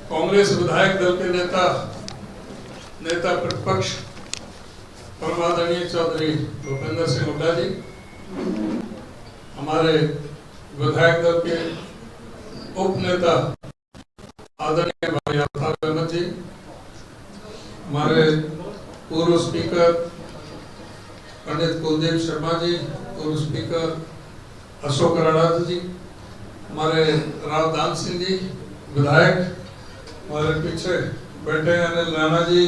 कांग्रेस विधायक दल के नेता प्रतिपक्ष परमादरणीय चौधरी भूपेंद्र सिंह हुड्डा जी, हमारे विधायक दल के उप नेता आदरणीय भाई अफ्ताब अहमद जी, हमारे पूर्व स्पीकर पंडित कुलदीप शर्मा जी, पूर्व स्पीकर अशोक राणा जी, हमारे राव दान सिंह जी विधायक, हमारे पीछे बैठे अनिल राणा जी,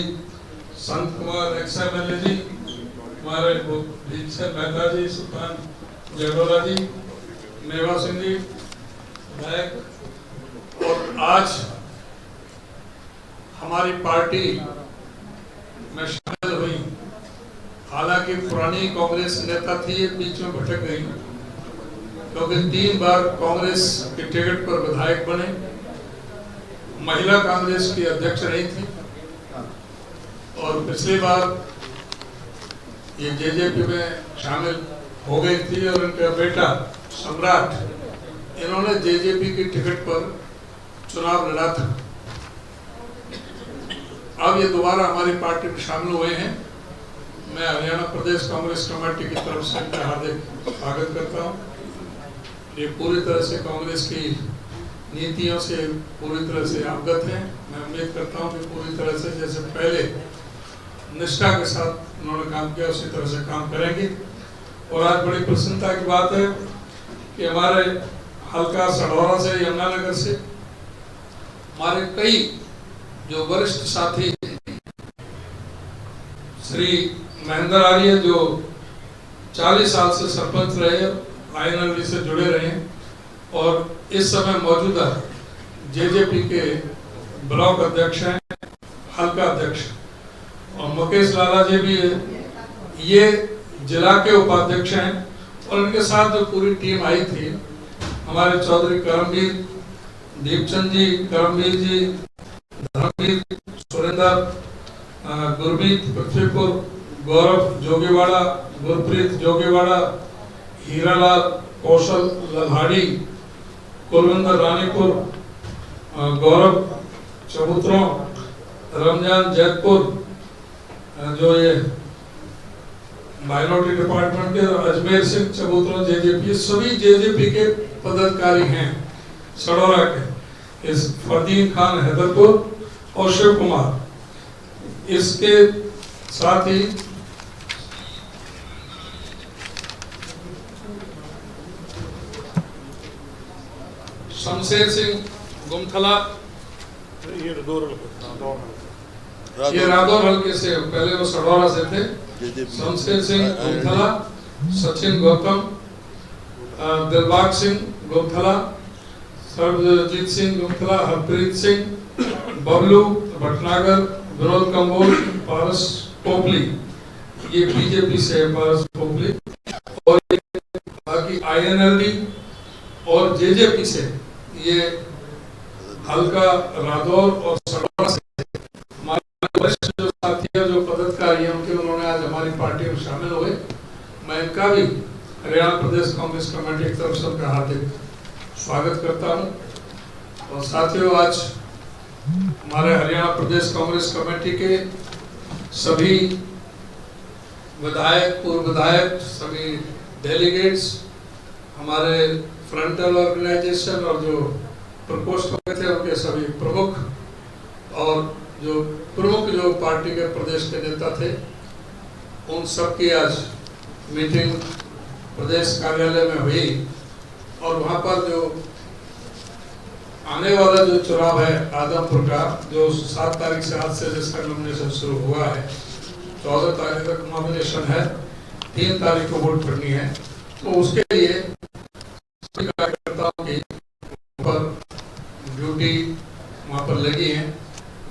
संत कुमार XMLA जी, हमारे पीछे मेहता जी, सुल्तान जयडोला जी, मेवा सिंह जी विधायक। और आज हमारी पार्टी में शामिल हुई, हालांकि पुरानी कांग्रेस नेता थी, ये बीच में भटक गई क्योंकि 3 बार कांग्रेस के टिकट पर विधायक बने, महिला कांग्रेस की अध्यक्ष रही थी और पिछली बार ये JJP में शामिल हो गई थी और उनका बेटा सम्राट, इन्होंने JJP की टिकट पर चुनाव लड़ा था। अब ये दोबारा हमारी पार्टी में शामिल हुए हैं। मैं हरियाणा प्रदेश कांग्रेस कमेटी की तरफ से इनका हार्दिक स्वागत करता हूँ। ये पूरी तरह से कांग्रेस की नीतियों से पूरी तरह से अवगत हैं। मैं उम्मीद करता हूँ कि पूरी तरह से जैसे पहले निष्ठा के साथ उन्होंने काम किया उसी तरह से काम करेंगे। और आज बड़ी प्रसन्नता की बात है कि हमारे हल्का सढौरा से, यमुनानगर से हमारे कई जो वरिष्ठ साथी, श्री महेंद्र आर्य जो 40 साल से सरपंच रहे, INLD से जुड़े रहे और इस समय मौजूदा JJP के ब्लॉक अध्यक्ष हैं, हल्का अध्यक्ष, और मुकेश लाला जी भी ये जिला के उपाध्यक्ष हैं। और उनके साथ जो पूरी टीम आई थी, हमारे चौधरी करमवीर, दीपचंद जी, करमवीर जी, धर्मवीर, सुरेंद्र, गुरमीत पृथ्वीपुर, गौरव जोगीवाड़ा, गुरप्रीत जोगीवाड़ा, हीरालाल कौशल लल्हाड़ी, कुलविंदर रानीपुर, गौरव चबूतरों, रमजान जैतपुर, जो ये माइनॉरिटी डिपार्टमेंट के, अजमेर सिंह चबूतरों JJP, सभी JJP के पदाधिकारी हैं सढौरा के, इस फरदीन खान हैदरपुर और शिव कुमार। इसके साथ ही शमशेर सिंह गुमथला, ये रादौर हल्के से, पहले वो सढौरा से थे, शमशेर सिंह गुमथला, सचिन गौतम, दिलबाग सिंह गुमथला, सर्वजीत सिंह गुमथला, हरप्रीत सिंह, बबलू भटनागर, विनोद कंबोज, पारस पोपली, ये BJP से है पारस पोपली, और बाकी INLD और JJP से ये हल्का रादौर और सढौरा से हमारे वरिष्ठ जो साथी हैं, जो पदाधिकारी हैं, उन्होंने आज हमारी पार्टी में शामिल हुए। मैं इनका भी हरियाणा प्रदेश कांग्रेस कमेटी की तरफ से उनका हार्दिक स्वागत करता हूँ। और साथियों, आज हमारे हरियाणा प्रदेश कांग्रेस कमेटी के सभी विधायक, पूर्व विधायक, सभी डेलीगेट्स, हमारे फ्रंटल ऑर्गेनाइजेशन और जो प्रकोष्ठ हो गए थे उनके सभी प्रमुख और जो प्रमुख जो पार्टी के प्रदेश के नेता थे, उन सब की आज मीटिंग प्रदेश कार्यालय में हुई। और वहाँ पर जो आने वाला जो चुनाव है आदमपुर का, जो 7 तारीख से आज से जिसका नॉमिनेशन शुरू हुआ है, 14 तारीख तक नॉमिनेशन है, 3 तारीख को वोट पड़नी है, तो उसके लिए कार्यकर्ताओं की पर ड्यूटी वहाँ पर लगी है।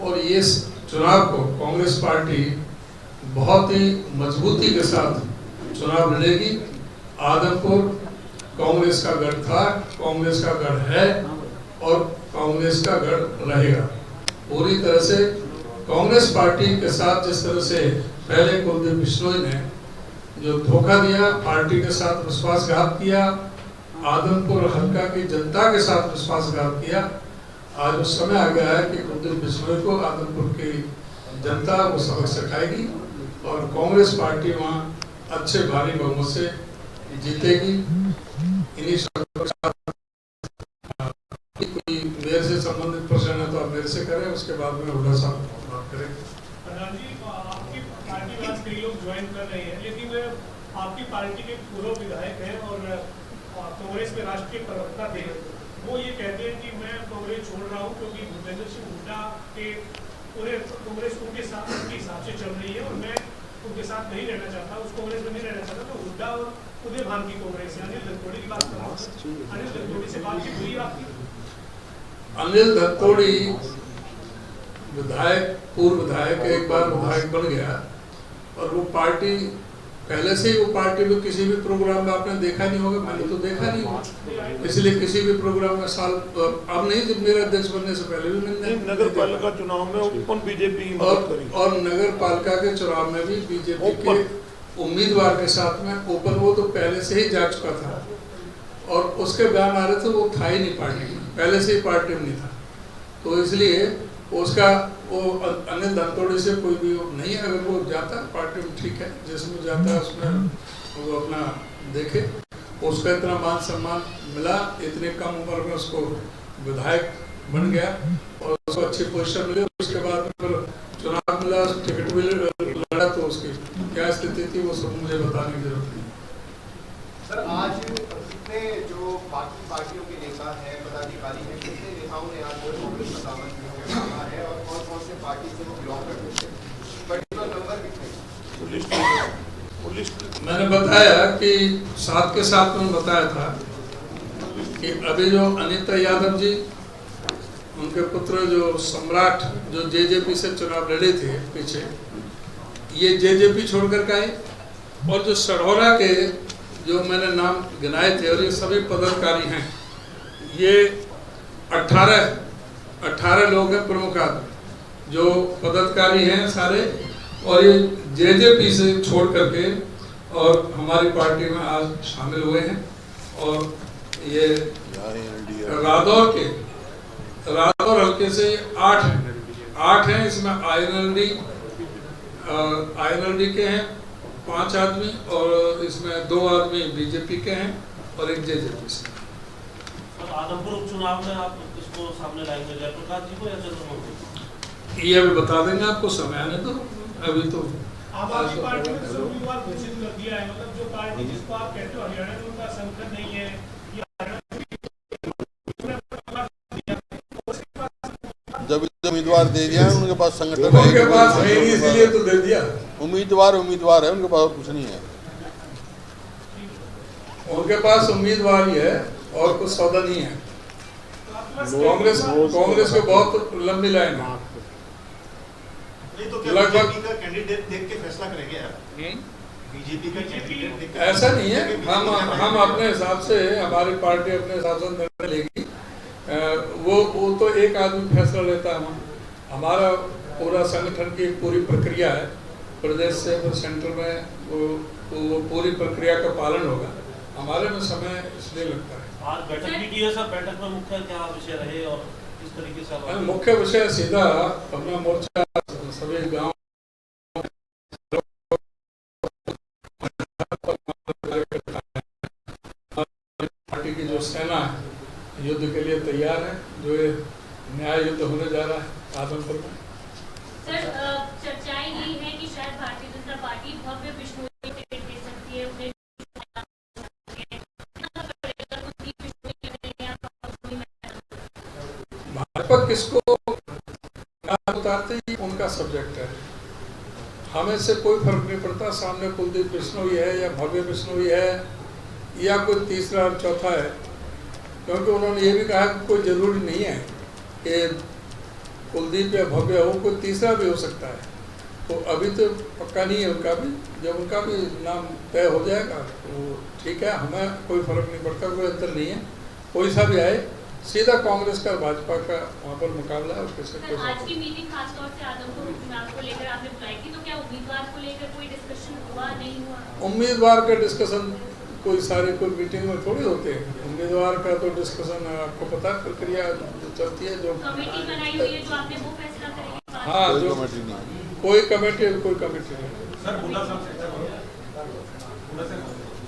और ये चुनाव को कांग्रेस पार्टी बहुत ही मजबूती के साथ चुनाव लड़ेगी। आदमपुर कांग्रेस का गढ़ था, कांग्रेस का गढ़ है और कांग्रेस का गढ़ रहेगा। पूरी तरह से कांग्रेस पार्टी के साथ जिस तरह से पहले कुलदीप बिश्नोई ने जो धोखा दिया, पार्टी के साथ विश्वासघात किया, आदमपुर हल्का की जनता के साथ विश्वासघात किया, आज उस समय आ गया है कि कुलदीप बिश्नोई को आदमपुर की जनता वो सबक सिखाएगी और कांग्रेस पार्टी वहाँ अच्छे भारी बहुमत से जीतेगी। इन्हीं कोई मेरे से संबंधित प्रश्न है तो आप मेरे से करें, उसके बाद में हुड्डा साहब बात करें। आपकी पार्टी में आज कई लोग ज्वाइन कर रहे हैं, लेकिन आपकी पार्टी के पूर्व विधायक हैं और कांग्रेस में राष्ट्रीय प्रवक्ता थे, वो ये कहते हैं कि मैं कांग्रेस छोड़ रहा हूँ क्योंकि भूपेंद्र सिंह हुड्डा के पूरे कांग्रेस उनके हिसाब से चल रही है और मैं उनके साथ नहीं रहना चाहता, उस कांग्रेस में नहीं रहना चाहता। तो हुड्डा और उदय भान की कांग्रेस है। अनिल धतोड़ी की बात कर रहा हूँ, अनिल धतोड़ी से बातचीत हुई आपकी? अनिल धतोड़ी विधायक, पूर्व विधायक, एक बार विधायक बन गया और वो पार्टी पहले से ही वो पार्टी में किसी भी प्रोग्राम में आपने देखा नहीं होगा, मैंने तो देखा नहीं होगा, इसलिए किसी भी प्रोग्राम में साल अब नहीं, जब मेरे अध्यक्ष बनने से पहले भी मैंने नगर पालिका चुनाव में बीजेपी और नगर पालिका के चुनाव में भी बीजेपी के उम्मीदवार के साथ में ओपन, वो तो पहले से ही जा चुका था और उसके बयान आ रहे थे, वो था ही नहीं पार्टी में, पहले से ही पार्टी में नहीं था। तो इसलिए उसका वो अनिल धतोड़ी से कोई भी नहीं है, अगर वो जाता है पार्टी में ठीक है, जिसमें जाता है उसमें वो अपना देखे। उसका इतना मान सम्मान मिला, इतने कम उम्र में उसको विधायक बन गया और उसको अच्छी पोजीशन मिली। उसके बाद फिर चुनाव मिला, टिकट भी लड़ा, तो उसकी क्या स्थिति थी वो सब मुझे बताने की जरूरत नहीं। सर, आज कितने जो बाकी पार्टियों के नेता हैं, पदाधिकारी हैं, कितने नेताओं ने आज कांग्रेस में दामन कहा है और कौन कौन से पार्टी से वो बिलोंग करते हैं, पर्टिकुलर नंबर कितने? मैंने बताया कि साथ के साथ मैंने बताया था कि अभी जो अनीता यादव जी, उनके पुत्र जो सम्राट, जो जेजेपी से चुनाव लड़े थे पीछे, ये जेजेपी छोड़ कर के आए और जो सढौरा के जो मैंने नाम गिनाए थे और ये सभी पदाधिकारी हैं, ये 18 लोग हैं प्रमुख आदमी जो पदाधिकारी हैं सारे, और ये जेजेपी से छोड़ करके और हमारी पार्टी में आज शामिल हुए हैं। और ये रादौर हल्के से 8 हैं, इसमें आईएनएलडी के हैं 5 आदमी और इसमें 2 आदमी बीजेपी के हैं और एक जेजेपी से। आदमपुर उपचुनाव में आप किसको सामने लाएंगे, जयप्रकाश जी को या चंद्रमोहन जी? ये अभी बता देंगे आपको, समय आने तो अभी तो आप आपकी पार्टी ने उम्मीदवार घोषित कर दिया है, मतलब जो पार्टी जिसको आप कहते हो हरियाणा में उनका संगठन नहीं है, जब उम्मीदवार दे दिया है उनके पास संगठन है, उनके पास है नहीं इसलिए तो दे दिया। उम्मीदवार है, उनके पास कुछ नहीं है, उनके पास उम्मीदवार ही है और कुछ सौदा नहीं है। कांग्रेस को बहुत लंबी लाइन है। लगभग कैंडिडेट देख के फैसला करेंगे आप? बीजेपी का कैंडिडेट देख के? ऐसा नहीं है, हम अपने हिसाब से, हमारी पार्टी अपने हिसाब से निर्णय लेगी। वो तो एक आदमी फैसला लेता है, हमारा पूरा संगठन की पूरी प्रक्रिया है, प्रदेश से सेंटर में वो पूरी प्रक्रिया का पालन होगा। हमारे में समय इसलिए लगता है। आज बैठक भी की है सर, बैठक में मुख्य क्या विषय रहे और किस तरीके से? मुख्य विषय सीधा अपना मोर्चा सभी गांव पार्टी की जो सेना है युद्ध के लिए तैयार है, जो ये न्याय युद्ध होने जा रहा है आदमपुर में। सर, चर्चाएं ये है कि शायद भारतीय जनता पार्टी भव्य बिश्नोई को टिकट दे सकती है। भाजपा किसको उतारते ही उनका सब्जेक्ट है, हमें से कोई फर्क नहीं पड़ता। सामने कुलदीप बिश्नोई है या भव्य बिश्नोई है या कोई तीसरा और चौथा है, क्योंकि उन्होंने ये भी कहा कि कोई जरूरी नहीं है कि कुलदीप या भव्य हो, कोई तीसरा भी हो सकता है। तो अभी तो पक्का नहीं है उनका भी, जब उनका भी नाम तय हो जाएगा तो ठीक है, हमें कोई फर्क नहीं पड़ता, कोई अंतर नहीं है। कोई सा भी आए, सीधा कांग्रेस का भाजपा का वहाँ पर मुकाबला है। आज की मीटिंग खासतौर से आदमपुर उपचुनाव को लेकर आपने बुलाई थी, तो क्या उम्मीदवार को लेकर कोई डिस्कशन हुआ, नहीं हुआ? उम्मीदवार का डिस्कशन कोई सारे कोई मीटिंग में थोड़ी होते हैं। उम्मीदवार का तो डिस्कशन आपको पता है, प्रक्रिया जो चलती है, जो कमेटी बनाई हुई है जो आपने वो फैसला करेंगे। हाँ, कोई जो कमेटी नहीं, कोई कमेटी नहीं। सर बुला साहब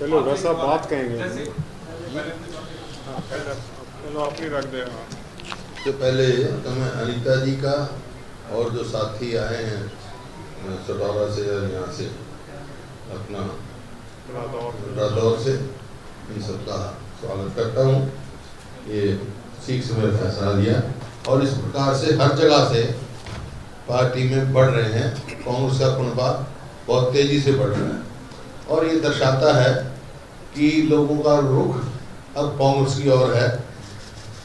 चलो वैसा बात कहेंगे। चलो आप ही रख दे। तो पहले तो मैं अनीता जी का और जो साथी आए हैं सटौरा से और यहाँ से अपना रादौर से, इन सबका स्वागत करता हूँ। ये सीख से मैंने फैसला लिया और इस प्रकार से हर जगह से पार्टी में बढ़ रहे हैं। कांग्रेस का पुनर्वास बहुत तेजी से बढ़ रहा है और ये दर्शाता है कि लोगों का रुख अब कांग्रेस की ओर है।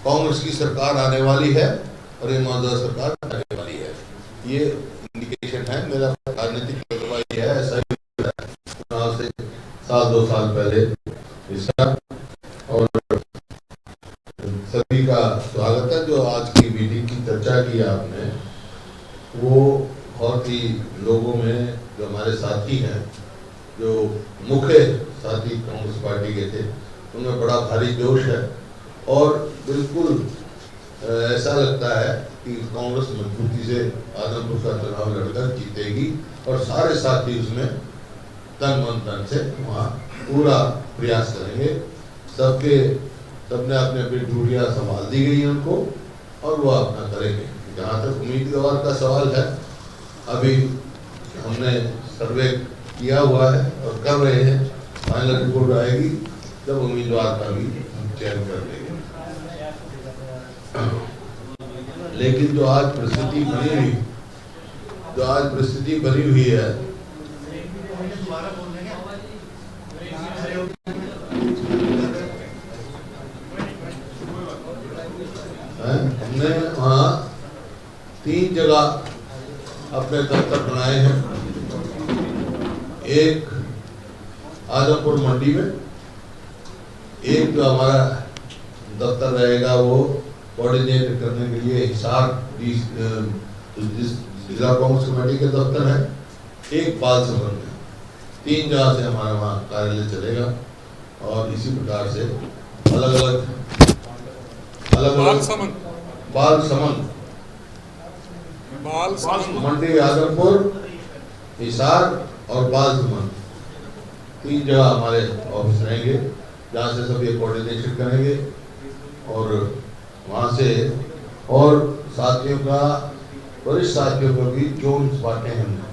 कांग्रेस की सरकार आने वाली है और ये मौजूदा सरकार आने वाली है, ये इंडिकेशन है। मेरा राजनीतिक तजुर्बा ये है, ऐसा ही चुनाव से 1-2 साल पहले इसका। और सभी का स्वागत है। जो आज की मीटिंग की चर्चा की आपने, वो बहुत ही लोगों में जो हमारे साथी हैं, जो मुख्य साथी कांग्रेस पार्टी के थे, उनमें बड़ा भारी जोश है और बिल्कुल ऐसा लगता है कि कांग्रेस मजबूती से आजमपुर का चुनाव लड़कर जीतेगी और सारे साथी उसमें तन मन धन से वहाँ पूरा प्रयास करेंगे। सबने अपने अपनी ड्यूटियाँ संभाल दी गई उनको और वो अपना करेंगे। जहाँ तक उम्मीदवार का सवाल है, अभी हमने सर्वे किया हुआ है और कर रहे हैं। फाइनल रिपोर्ट आएगी जब उम्मीदवार का भी चयन कर लेंगे। लेकिन जो आज परिस्थिति बनी हुई है, हमने वहाँ 3 जगह अपने दफ्तर बनाए हैं। एक आजमपुर मंडी में, एक जो हमारा दफ्तर रहेगा वो कोऑर्डिनेट करने के लिए हिसार जिला कांग्रेस कमेटी के दफ्तर है, एक बालसमंद में। 3 जगह से हमारा वहाँ कार्यालय चलेगा और इसी प्रकार से अलग अलग बालसमंद मंडी, आजमपुर, हिसार और बालसमंद 3 जगह हमारे ऑफिस रहेंगे, जहाँ से सब ये कोऑर्डिनेशन करेंगे। और वहाँ से और साथियों का, वरिष्ठ साथियों को भी जोन बांटे हमने,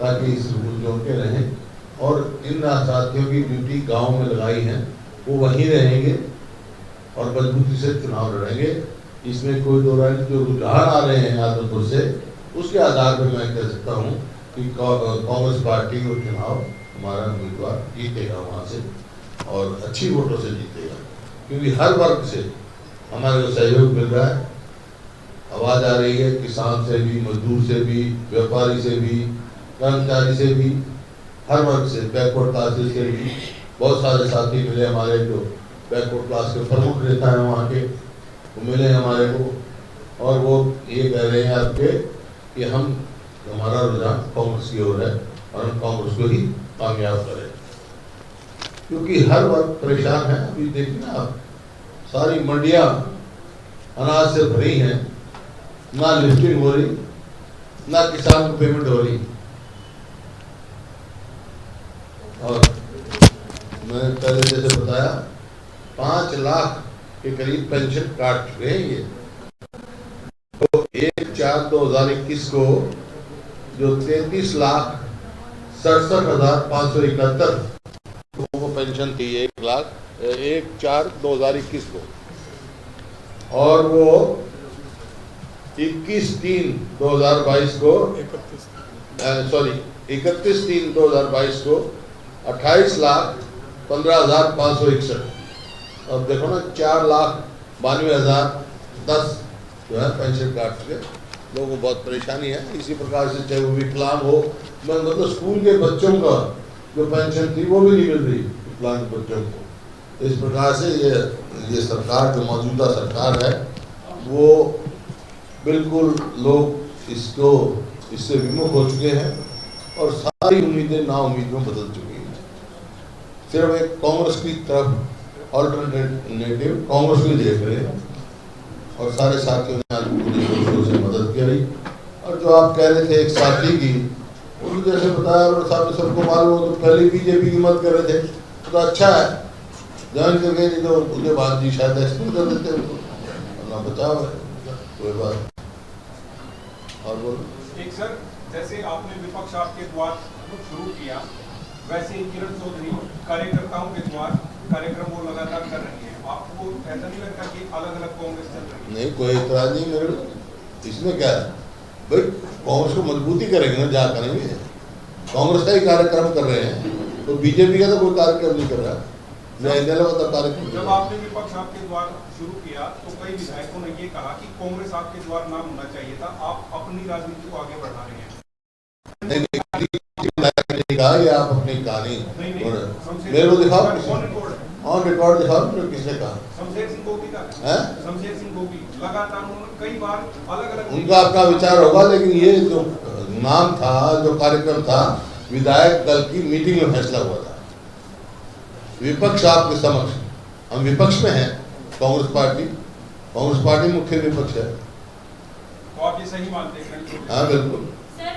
ताकि इस जोन के रहें। और इन साथियों की ड्यूटी गांव में लगाई है, वो वहीं रहेंगे और मजबूती से चुनाव लड़ेंगे। इसमें कोई दो राय जो रुझान आ रहे हैं आजमपुर से, उसके आधार पर मैं कह सकता हूँ कि कांग्रेस पार्टी को चुनाव हमारा उम्मीदवार जीतेगा वहाँ से और अच्छी वोटों से जीतेगा, क्योंकि हर वर्ग से हमारे को सहयोग मिल रहा है। आवाज़ आ रही है किसान से भी, मजदूर से भी, व्यापारी से भी, कर्मचारी से भी, हर वर्ग से, बैकवर्ड क्लासेस से भी। बहुत सारे साथी मिले हमारे जो बैकवर्ड क्लास के प्रमुख नेता हैं वहाँ के, वो मिले हमारे को और वो ये कह रहे हैं आपके कि हमारा रुझान कांग्रेस की ओर है और हम कांग्रेस को ही कामयाब करें, क्योंकि हर वर्ग परेशान है। अभी देखिए ना आप, सारी मंडियां अनाज से भरी हैं, ना लिफ्टिंग हो रही, ना किसान को पेमेंट हो रही। और मैंने पहले जैसे बताया 5 लाख के करीब पेंशन काट चुके हैं ये। तो 1/4/2021 को जो 33,67,571 लोगों को पेंशन थी 1/4/2021 को, और वो 31/3/2022 को 31/3/2022 को 28,15,561। अब देखो ना, 4,92,010 जो है पेंशन काट चुके लोगों को। बहुत परेशानी है। इसी प्रकार से चाहे वो विकलांग हो, मतलब स्कूल के बच्चों का जो पेंशन थी वो भी नहीं मिल रही विकलांग बच्चों को। इस प्रकार से ये सरकार, जो मौजूदा सरकार है, वो बिल्कुल लोग इससे विमुख हो चुके हैं और सारी उम्मीदें नाउम्मीद में बदल चुकी हैं। सिर्फ एक कांग्रेस की तरफ ऑल्टरनेटिव कांग्रेस को ही देख रहे हैं और सारे साथियों ने आज पूरी जोरों से मदद की। और जो आप कह रहे थे एक साथी की, उन्होंने जैसे बताया और सबको मालूम हो तो पहले बीजेपी की मदद कर रहे थे तो अच्छा है ज्वाइन करके, नहीं तो उसके बाद जी शायद एक्सप्लेन कर देते उनको ना बचाव है कोई बात। और बोलो एक सर, जैसे आपने विपक्ष आपके द्वार शुरू किया, वैसे ही किरण चौधरी कार्यकर्ताओं के द्वार कार्यक्रम वो लगातार कर रही है। आपको ऐसा नहीं लगता कि अलग अलग कांग्रेस चल रही है? नहीं, कोई इतराज नहीं मेरे को। इसमें क्या है भाई, कांग्रेस को मजबूती करेंगे ना, जहाँ करेंगे कांग्रेस का ही कार्यक्रम कर रहे हैं तो बीजेपी का तो कोई कार्यक्रम नहीं कर रहा। कार्यक्रम जब आपने विपक्ष आपके द्वार शुरू किया तो कई विधायकों ने ये कहा कि कांग्रेस आपके द्वार नाम होना चाहिए था, आप अपनी राजनीति को आगे बढ़ा रहे हैं। नहीं कहा कि आप अपनी कहानी मेरे को दिखाओ, ऑन रिकॉर्ड दिखाओ किसने कहा। शमशेर सिंह गोगी का है, शमशेर सिंह गोगी लगातार उन्होंने कई बार अलग अलग उनका आपका विचार होगा, लेकिन ये जो नाम था, जो कार्यक्रम था, विधायक दल की मीटिंग में फैसला हुआ था। विपक्ष आपके समक्ष, हम विपक्ष में हैं, कांग्रेस पार्टी मुख्य विपक्ष है। तो आप ये सही मानते हैं? हाँ बिल्कुल। सर,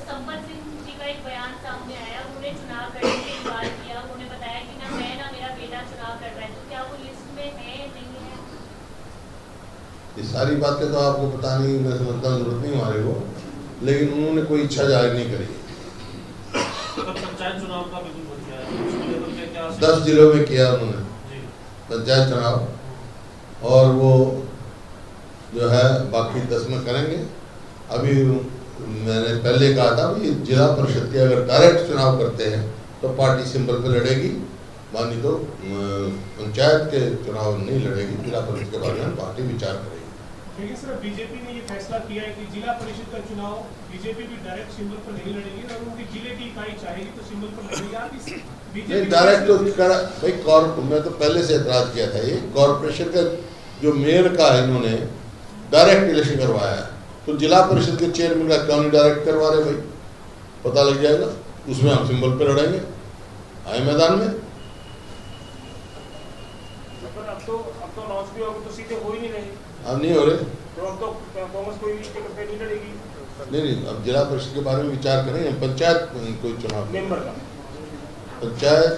संपत सिंह जी का एक बयान सामने आया, उन्होंने चुनाव लड़ने की बात किया, उन्होंने बताया कि ना मैं ना मेरा बेटा चुनाव लड़ रहा है, तो क्या वो लिस्ट में है नहीं है? ये सारी बातें तो आपको पता नहीं, मैं समझता हूँ जरूरत नहीं हमारे को, लेकिन उन्होंने कोई इच्छा जाहिर नहीं करी। पंचायत चुनाव का बिल्कुल किया है, उसको लेकर के क्या 10 जिलों में किया उन्होंने पंचायत चुनाव, और वो जो है बाकी 10 में करेंगे। अभी मैंने पहले कहा था कि जिला परिषद के अगर डायरेक्ट चुनाव करते हैं तो पार्टी सिंबल पे लड़ेगी, मानी तो पंचायत के चुनाव नहीं लड़ेगी। जिला परिषद के बारे में पार्टी विचार करेगी। लेकिन सर, बीजेपी ने ये फैसला किया है कि जिला परिषद का चुनाव बीजेपी भी डायरेक्ट सिंबल पर नहीं लड़ेगी, और उनकी जिले की इकाई चाहेगी तो सिंबल पर लड़ेगी। आप इस बीजेपी डायरेक्ट तो भाई मैं तो पहले से एतराज किया था, ये कॉर्पोरेशन का जो मेयर का है, इन्होंने डायरेक्ट इलेक्शन करवाया है, तो जिला परिषद के चेयरमैन का क्यों नहीं डायरेक्ट करवा रहे भाई? पता लग जाएगा, उसमें हम सिंबल पे लड़ेंगे, आए मैदान में। अब तो लॉन्च भी होगी तो सीधे हो ही नहीं रही। अब नहीं हो रहे तो अब तो कांग्रेस कोई भी टिकट पे नहीं लड़ेगी। नहीं, अब जिला परिषद के बारे में विचार करेंगे। पंचायत कोई चुनाव मेंबर का, पंचायत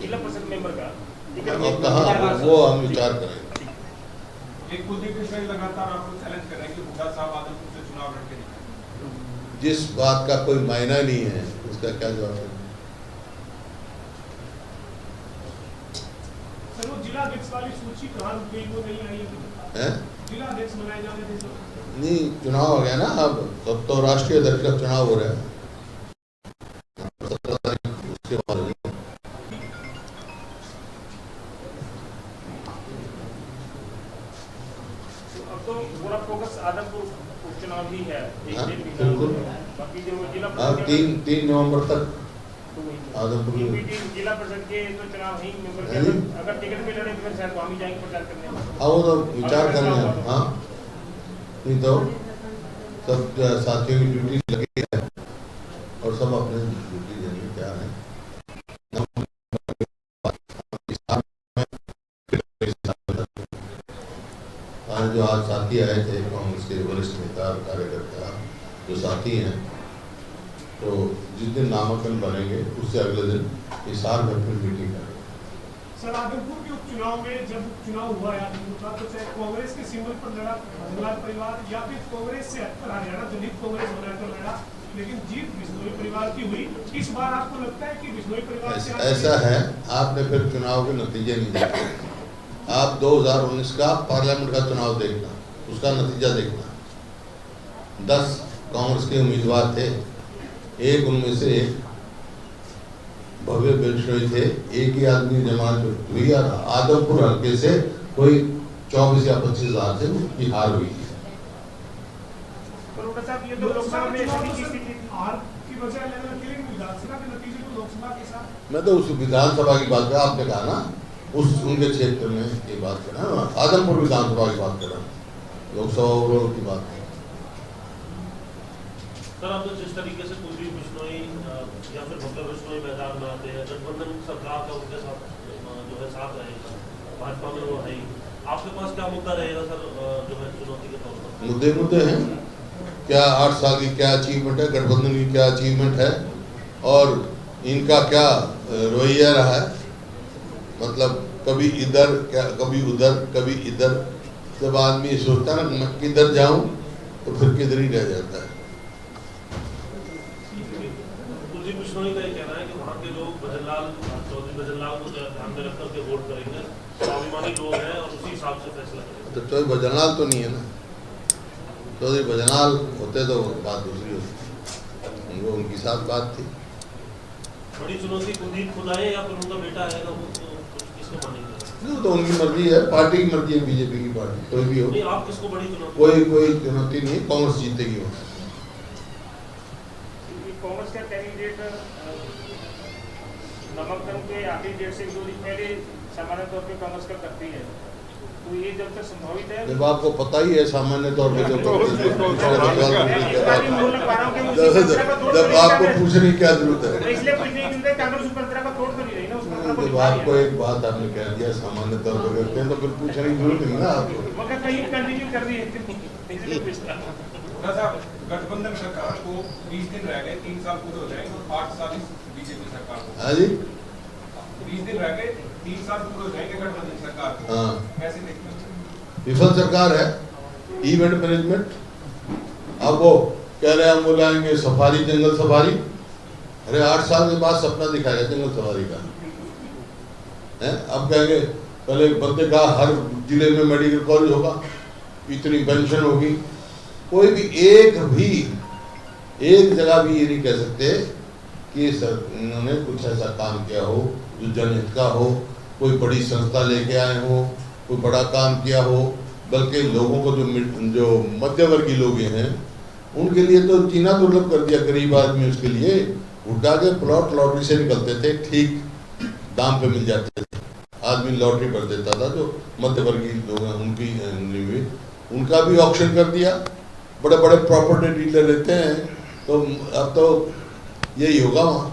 जिला परिषद मेंबर का अब कहाँ, वो हम विचार करेंगे। एक कुलदीप मिश्रा लगातार आपको चैलेंज कर रहे हैं कि हुड्डा साहब आदमपुर से चुनाव लड़के नहीं। जिस बात का कोई मायना नहीं है उसका क्या जवाब है? सर, वो जिला अध्यक्ष वाली सूची कहाँ गई, वो नहीं आई है? जिला अध्यक्ष बनाए जाने थे तो नहीं, चुनाव हो गया ना, अब तो राष्ट्रीय अध्यक्ष का चुनाव हो रहा है, उसके बाद अब तो पूरा फोकस आदमपुर उपचुनाव ही है। बाकी जो जिला अब 3 नवंबर तक आदमपुर जिला परिषद के तो चुनाव ही मेंबर के अगर टिकट पे लड़े तो शायद हम ही जाएंगे प्रचार करने। वो तो विचार करना है। हाँ, नहीं तो सब साथियों की ड्यूटी लगी है और सब अपने ड्यूटी देने में तैयार है। जो आज साथी आए थे कांग्रेस के वरिष्ठ नेता और कार्यकर्ता जो साथी हैं, तो जिस दिन नामांकन बनेंगे उससे अगले दिन हिसार में फिर मीटिंग करेंगे। सर, आदमपुर के उपचुनाव में जब उपचुनाव हुआ है आदमपुर का, तो चाहे कांग्रेस के सिंबल पर लड़ा भजनलाल परिवार या फिर कांग्रेस से हटकर हरियाणा दलित कांग्रेस बनाकर लड़ा, लेकिन जीत बिश्नोई परिवार की हुई। इस बार आपको लगता है कि बिश्नोई परिवार से ऐसा है? आपने फिर चुनाव के नतीजे नहीं देखे। आप 2019 का पार्लियामेंट का चुनाव देखना, उसका नतीजा देखना। 10 कांग्रेस के उम्मीदवार थे, एक उनमें से एक भव्य बिश्नोई थे, एक ही आदमी जमानत हुई और आदमपुर हल्के से कोई 24 या 25 हजार से उसकी हार हुई। ये तो लोकसभा में हार की वजह विधानसभा के नतीजे को लोकसभा के साथ, मैं तो उस विधानसभा की बात कर, आपने कहा ना उस उनके क्षेत्र में ये बात कर रहा हूँ, आदमपुर विधानसभा की बात कर रहा हूँ, लोकसभा ओवरऑल की बात। सर अब तो जिस तरीके से कुलदीप बिश्नोई या फिर भक्तर बिश्नोई मैदान में आते हैं, गठबंधन सरकार का उनके साथ जो है साथ रहेगा, भाजपा में वो है ही, आपके पास क्या मुद्दा रहेगा सर जो है चुनौती के तौर पर? मुद्दे हैं क्या, 8 साल की क्या अचीवमेंट है, गठबंधन की क्या अचीवमेंट है और इनका क्या रवैया रहा है, मतलब कभी इधर क्या कभी उधर कभी इधर। जब आदमी सोचता है ना मैं किधर जाऊं तो फिर किधर ही रह जाता है। कुलदीप बिश्नोई का ये कहना है कि वहाँ के लोग चौधरी भजनलाल को ध्यान में रखकर के वोट करेंगे, स्वाभिमानी लोग हैं और उसी हिसाब से फैसला करेंगे। तो चौधरी भजनलाल तो नहीं है ना, चौधरी भजनलाल होते तो बात दूसरी होती, उनको उनकी साथ बात थी। बड़ी चुनौती कुलदीप खुद आए या फिर उनका बेटा आएगा, वो तो किसको मानेंगे? तो उनकी मर्जी है, पार्टी की मर्जी है, बीजेपी की पार्टी कोई भी हो। नहीं, आप किसको बड़ी चुनौती? कोई चुनौती नहीं है, कांग्रेस जीतेगी वहाँ। कांग्रेस का कैंडिडेट नामांकन के आखिरी डेट से 2 दिन पहले सामान्य तौर पे कांग्रेस का करती है, तो ये जब तक संभावित है। जब आपको पता ही है सामान्य तौर पे जब आपको पूछने की क्या जरूरत है? इसलिए पूछने की जरूरत है, कांग्रेस उस परंपरा का तोड़ तो नहीं रही ना, उस परंपरा को जब आपको एक बात आपने कह दिया सामान्य तौर पर करते हैं तो फिर पूछने की जरूरत नहीं ना आपको। मगर कहीं कंटिन्यू कर रही है, इसलिए पूछता साहब गठबंधन सरकार को 20 दिन रह गए, 3 साल पूरे हो जाएंगे, 8 साल इस बीजेपी सरकार को। हाँ जी 20 दिन रह गए, 3 साल पूरे हो जाएंगे गठबंधन सरकार को। हाँ कैसे देखते हैं? विफल सरकार है, इवेंट मैनेजमेंट। अब वो कह रहे हैं हम बुलाएंगे सफारी, जंगल सफारी। अरे 8 साल के बाद सपना दिखाएगा जंगल सफारी का है। अब कहेंगे पहले बंदे का हर जिले में मेडिकल कॉलेज होगा, इतनी पेंशन होगी। कोई भी एक जगह भी ये नहीं कह सकते कि सर इन्होंने कुछ ऐसा काम किया हो जो जनहित का हो, कोई बड़ी संस्था लेके आए हो, कोई बड़ा काम किया हो। बल्कि लोगों को जो मध्यवर्गीय लोग हैं उनके लिए तो जीना दुर्लभ कर दिया। गरीब आदमी उसके लिए उठा के प्लॉट लॉटरी से निकलते थे, ठीक दाम पे मिल जाते थे, आदमी लॉटरी भर देता था। जो मध्यवर्गीय लोग हैं उनका भी ऑक्शन कर दिया। बड़े बड़े प्रॉपर्टी डीलर रहते हैं, तो अब तो यही होगा वहाँ।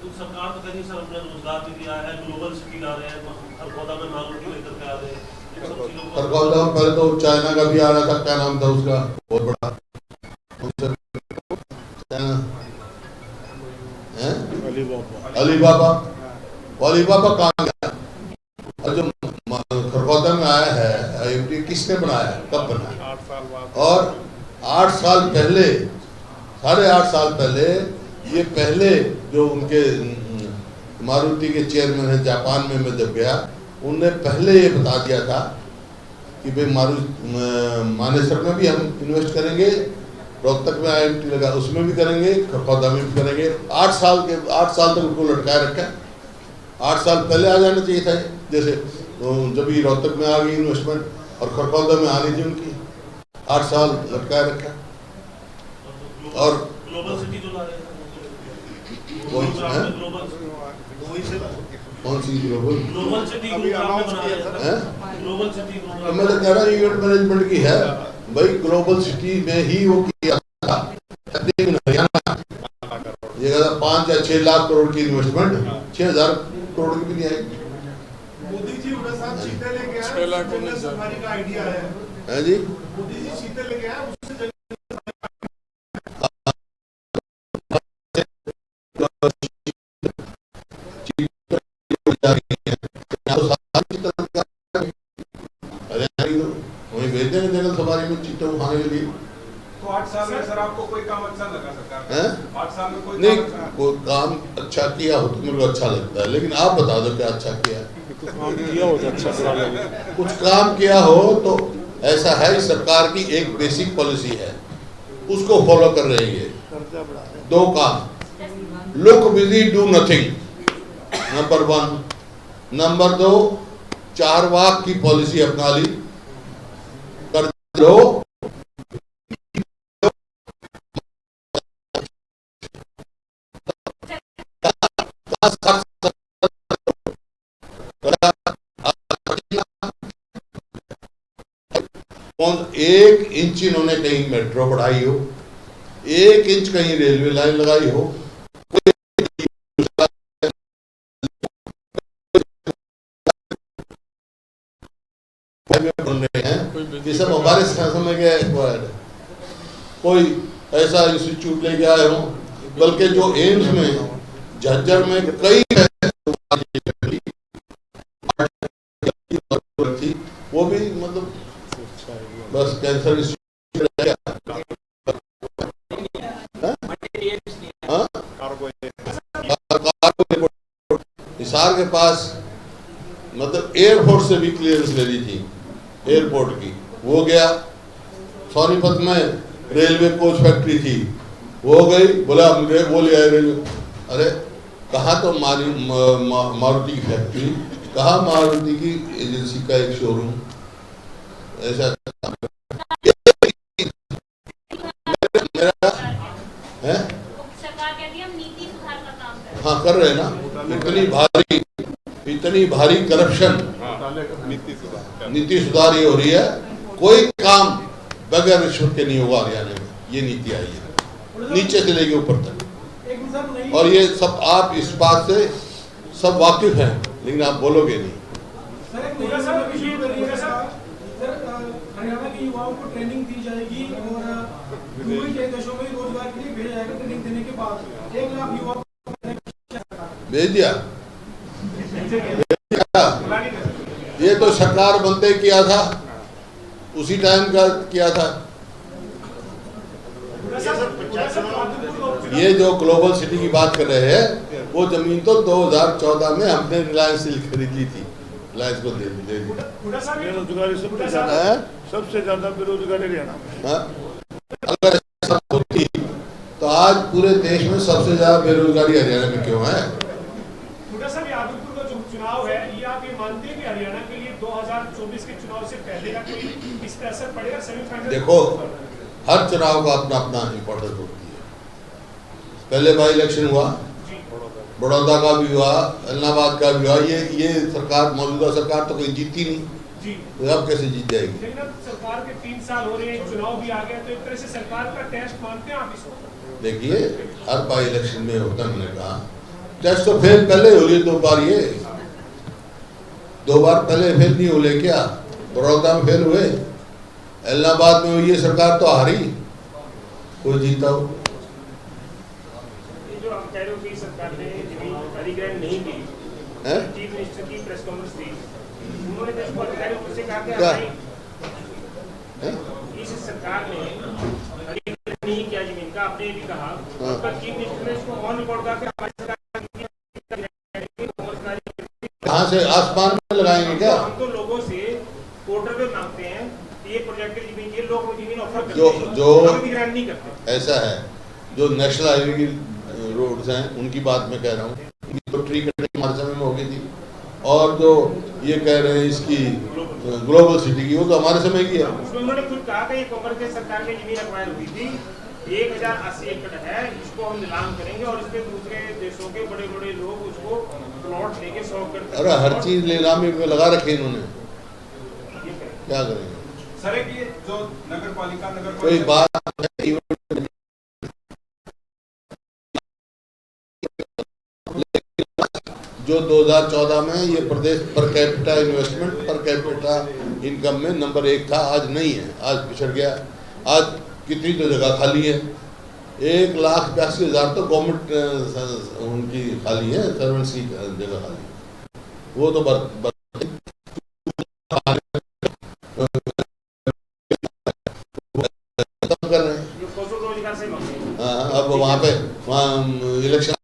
तो सरकार तो कहीं सर अपने रोजगार भी दिया है, ग्लोबल सिटी ला रहे हैं, खरगोदा में मारुति लेकर के आ रहे हैं। खरगोदा में पहले तो चाइना का भी आ रहा था, क्या नाम था उसका, बहुत बड़ा अलीबाबा कहाँ गया? और जो खरगोदा में आया है किसने बनाया, कब बनाया? 8 साल बाद। और 8 साल पहले, 8.5 साल पहले, ये पहले जो उनके मारुति के चेयरमैन है जापान में मैं जब गया, उनने पहले ये बता दिया था कि भाई मानेसर में भी हम इन्वेस्ट करेंगे, रोहतक में IMT लगा उसमें भी करेंगे, खरगोदा में भी करेंगे। 8 साल तक उनको लटकाए रखा। 8 साल पहले आ जाना चाहिए था, जैसे जब ये रोहतक में आ गई इन्वेस्टमेंट और खरगोदा में आ रही थी उनकी, 8 साल लटकाए रखा। और ग्लोबल सिटी जो ला रहे हैं, कौन सी ग्लोबल सिटी अभी अनाउंस किया था। ग्लोबल सिटी मैं तो कह रहा हूँ इवेंट मैनेजमेंट की है भाई। ग्लोबल सिटी में ही वो किया था हरियाणा, ये 5 या 6 लाख करोड़ की इन्वेस्टमेंट 6000 करोड़ की भी नहीं आएगी। मोदी जी उनके साथ चीते लेके आए, 6 लाख जंगल सफारी का आइडिया है जी। मोदी जी चीते लेके आए, उससे वही भेज देंगे जंगल सफारी में चीतों को खाने के लिए। तो 8 साल में सर आपको कोई काम अच्छा लगा सरकार का? 8 साल में कोई नहीं, काम अच्छा? कोई काम अच्छा किया हो तो मेरे को अच्छा लगता है, लेकिन आप बता दो क्या अच्छा किया है। काम किया हो तो अच्छा बुरा लगे। कुछ काम किया हो तो ऐसा है, सरकार की एक बेसिक पॉलिसी है, उसको फॉलो कर रही है। 2 काम, look busy do nothing, number 1। Number 2, 4 वाक की पॉलिसी अपना ली, कर लो कौन 1 इंच इन्होंने कहीं मेट्रो बढ़ाई हो, 1 इंच कहीं रेलवे लाइन लगाई हो, बन रहे हैं, ये सब हमारे समय के एक्वायर्ड है। कोई ऐसा इंस्टीट्यूट लेके आए हो, बल्कि जो एम्स में झज्जर में कई थी, वो भी मतलब बस कैंसर हिसार के पास मतलब एयरफोर्स से भी क्लियरेंस ले ली थी एयरपोर्ट की, वो गया। सोनीपत में रेलवे कोच फैक्ट्री थी, वो गई, बोला वो ले आए रेलवे। अरे कहाँ तो मारुति की फैक्ट्री, कहाँ मारुति की एजेंसी का एक शोरूम, ऐसा मेरा है। सरकार कहती है हम नीति सुधार का काम कर रहे हैं। हाँ कर रहे हैं ना, इतनी भारी करप्शन, नीति सुधार ये हो रही है, कोई काम बगैर रिश्वत के नहीं होगा हरियाणा में। ये नीति आई है नीचे से लेके ऊपर तक, और ये सब आप इस बात से सब वाकिफ हैं, लेकिन आप बोलोगे नहीं। हरियाणा के युवाओं को ट्रेनिंग दी जाएगी और दूसरे देशों में रोजगार के लिए भेजा जाएगा। ट्रेनिंग देने के बाद 1 लाख युवाओं भेज दिया। ये तो सरकार बनते किया था, उसी टाइम का किया था। ये जो ग्लोबल सिटी की बात कर रहे हैं, वो जमीन तो 2014 में हमने रिलायंस से खरीद ली थी, रिलायंस को दे दी। बेरोजगारी सबसे ज्यादा बेरोजगारी हरियाणा में। अगर ऐसा होती तो आज पूरे देश में सबसे ज्यादा बेरोजगारी हरियाणा में क्यों है? यादवपुर का जो चुनाव है, ये आप ये मानते हैं कि हरियाणा के लिए 2024 के चुनाव से पहले का कोई इस पर असर पड़ेगा? सेमीफाइनल देखो, हर चुनाव का अपना अपना इम्पोर्टेंस होती है। पहले बाई इलेक्शन हुआ, बड़ौदा का भी हुआ, इलाहाबाद का भी हुआ। ये सरकार, मौजूदा सरकार तो कोई जीती नहीं, तो अब कैसे जीत जाएगी? लेकिन अब सरकार के 3 साल हो रहे हैं, चुनाव भी आ गया, तो एक तरह से सरकार का टेस्ट मानते हैं आप इसको? देखिए, हर बाई इलेक्शन में होता, मैंने कहा टेस्ट तो फेल पहले हो लिए 2 बार, ये 2 बार पहले फेल नहीं हो क्या? बड़ौदा में फेल हुए, इलाहाबाद में हुई, ये सरकार तो हारी, कोई जीता हो। ये जो आप कह रहे हो कि सरकार ने जमीन अधिग्रहण नहीं की, चीफ मिनिस्टर की प्रेस कॉन्फ्रेंस थी, उन्होंने तो इसको अधिकारियों से कहा कि इस सरकार ने अधिग्रहण नहीं किया जमीन का, आपने भी कहा, पर चीफ मिनिस्टर ने इसको ऑन रिकॉर्ड कहा कि हमारी सरकार कहाँ से आसमान में लगाएंगे क्या? हम तो लोगों से पोर्टल पे मांगते हैं कि ये प्रोजेक्ट की जमीन, ये लोग जमीन ऑफर करते हैं, जो अधिग्रहण नहीं करते। ऐसा है, जो नेशनल हाईवे की रोड्स हैं, उनकी बात मैं कह रहा हूँ, तो ट्री कटिंग हमारे समय में हो गई थी, और जो ये कह रहे हैं इसकी ग्लोबल सिटी की, वो तो हमारे समय की है। उसमें उन्होंने खुद कहा कि ये कांग्रेस की सरकार में जमीन एक्वायर हुई थी, 1080 एकड़ है, इसको हम नीलाम करेंगे और इसमें दूसरे देशों के बड़े बड़े लोग उसको प्लॉट लेके 100 एकड़। अरे हर चीज नीलामी में लगा रखी इन्होंने, क्या करेंगे? सर ये जो नगर पालिका कोई बात जो 2014 में ये प्रदेश per capita investment, per capita income में नंबर 1 था, आज नहीं है, आज पिछड़ गया। आज कितनी तो जगह खाली है, 1,82,000 तो गवर्नमेंट उनकी खाली है, सर्वेंट्स की जगह खाली है, वो तो कर रहे हैं। अब वहाँ इलेक्शन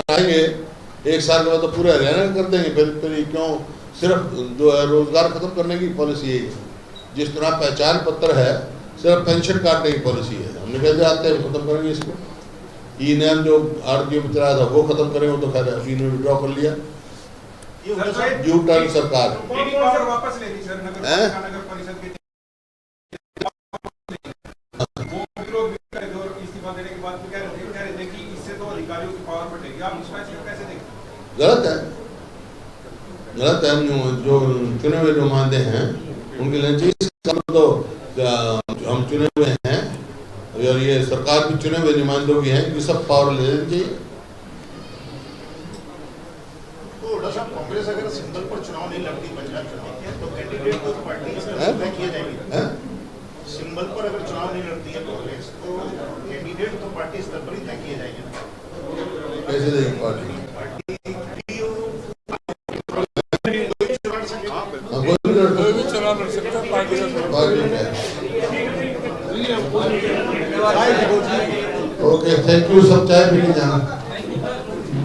आएंगे, 1 साल के बाद तो पूरे हरियाणा कर देंगे। फिर क्यों सिर्फ जो है रोजगार खत्म करने की पॉलिसी है? जिस तरह पहचान पत्र है, सिर्फ पेंशन काटने की पॉलिसी है। हमने कहते आते हैं खत्म करेंगे इसको। ई नैम जो आरटीओ में चलाया था वो खत्म करेंगे, वो तो खैर अभी ने विड्रॉ कर लिया। यू टर्न सरकार वापस लेगी सर, नगर परिषद के इस्तीफा देने के बाद कह रहे थे कि इससे तो अधिकारियों की पावर बढ़ेगी। आप इस फैसले को कैसे देखते हैं? गलत है, गलत है। जो चुने हुए नुमाइंदे हैं उनके लिए चाहिए, इसका मतलब हम चुने हुए हैं और ये सरकार भी चुने हुए नुमाइंदों की है, इनकी सब पावर ले लेनी चाहिए। तो साहब कांग्रेस अगर सिंबल पर चुनाव नहीं लड़ती पंजाब चुनाव तो कैंडिडेट को पार्टी तय किए जाएंगे। सिंबल पर अगर चुनाव नहीं लड़ती है कांग्रेस तो कैंडिडेट तो पार्टी स्तर पर ही तय किए जाएंगे। कैसे देगी पार्टी? कोई भी चुनाव लड़ सकता है पार्टी का। Okay, thank you. सब चाय पीने जाना।